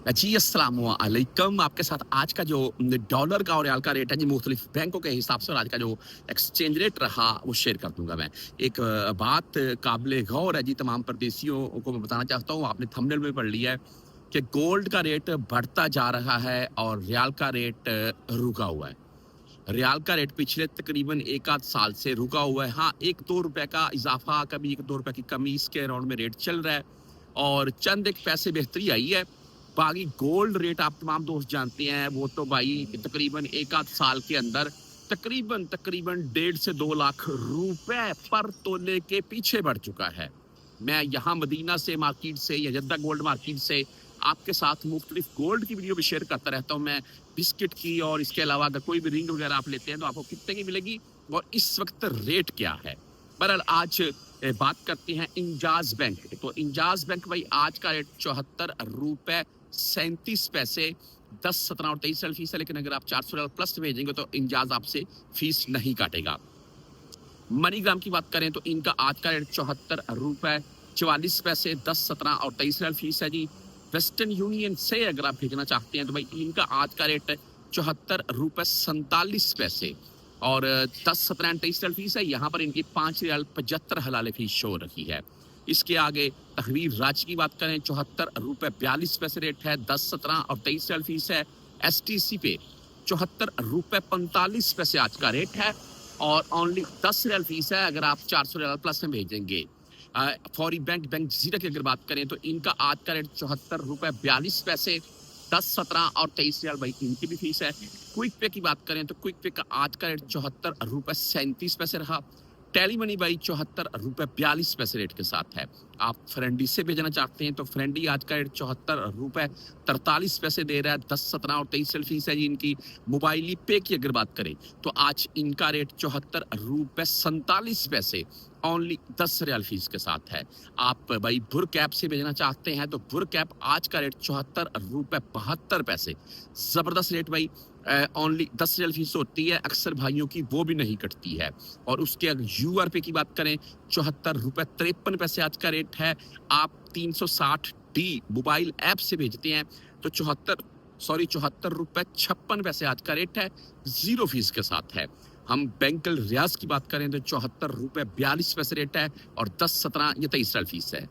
जी, अस्सलामुअलैकुम। आपके साथ आज का जो डॉलर का और रियाल का रेट है जी, मुख्तलिफ बैंकों के हिसाब से और आज का जो एक्सचेंज रेट रहा वो शेयर कर दूंगा मैं। एक बात काबिल गौर है जी, तमाम परदेशियों को मैं बताना चाहता हूँ, आपने थंबनेल में पढ़ लिया है कि गोल्ड का रेट बढ़ता जा रहा है और रियाल का रेट रुका हुआ है। रियाल का रेट पिछले तकरीबन एक आध साल से रुका हुआ है। हाँ, 1-2 रुपए का इजाफा, कभी 1-2 रुपए की कमी, इसके अराउंड में रेट चल रहा है और चंद एक पैसे बेहतरी आई है। बाकी गोल्ड रेट आप तमाम दोस्त जानते हैं, वो तो भाई तकरीबन एक आध साल के अंदर तकरीबन 1.5 से 2 लाख रुपए पर तोले के पीछे बढ़ चुका है। मैं यहाँ मदीना से मार्केट से या जद्दा गोल्ड मार्केट से आपके साथ मुख्तलिफ गोल्ड की वीडियो भी शेयर करता रहता हूँ मैं, बिस्किट की, और इसके अलावा अगर कोई भी रिंग वगैरह आप लेते हैं तो आपको कितने की मिलेगी और इस वक्त रेट क्या है। बहरहाल आज बात करते हैं इंजाज बैंक। तो इंजाज बैंक भाई आज का रेट 74 रुपए 37 पैसे 10, 17 और 23 फीस है, लेकिन अगर आप 400 रियाल प्लस भेजेंगे तो इंजाज आपसे फीस नहीं काटेगा। मनीग्राम की बात करें तो इनका आज का रेट 74 रुपए 44 पैसे 10, 17 और 23 रियाल फीस है जी। वेस्टर्न यूनियन से अगर आप भेजना चाहते हैं तो भाई इनका आज का रेट 74 रुपए 47 पैसे और 10, 17 और 23 रियाल फीस है। यहाँ पर इनकी 5 रियाल 75 हलाले फीस शो रखी है। इसके आगे तहरीर राज्य की बात करें 74 रुपए 42 पैसे रेट है, 10, 17 और 23 रियाल फीस है। STC पे 74 रुपए 45 पैसे आज का रेट है और ओनली 10 रियाल फीस है अगर आप 400 रियाल प्लस में भेजेंगे। फौरी बैंक जजीरा की अगर बात करें तो इनका आज का रेट 74 रुपए 42 पैसे 10, 17 और 23 रियाल भाई इनकी भी फीस है। क्विक पे की बात करें तो क्विक पे का आज का रेट 74 रुपए 37 पैसे रहा। टेली मनी बाई 74 रुपए 42 पैसे रेट के साथ है। आप फ्रेंडी से भेजना चाहते हैं तो फ्रेंडी आज का रेट 74 रुपए 43 पैसे दे रहा है, 10, 17 और 23 फीस है जी इनकी। मोबाइली पे की अगर बात करें तो आज इनका रेट 74 रुपए 47 पैसे ओनली 10 रियाल फीस के साथ है। आप भाई भुर कैप से भेजना चाहते हैं तो भुर कैप आज का रेट 74 रुपए 72 पैसे, जबरदस्त रेट भाई। ओनली 10 रियाल फीस होती है, अक्सर भाइयों की वो भी नहीं कटती है। और उसके अगर यूआर पे की बात करें 74 रुपए 53 पैसे आज का रेट है। आप 360D मोबाइल ऐप से भेजते हैं तो 74 रुपए 56 पैसे आज का रेट है, 0 फीस के साथ है। हम बैंकल रियाज की बात करें तो 74 रुपए 42 पैसे रेट है और 10, 17 या 23 फीस है।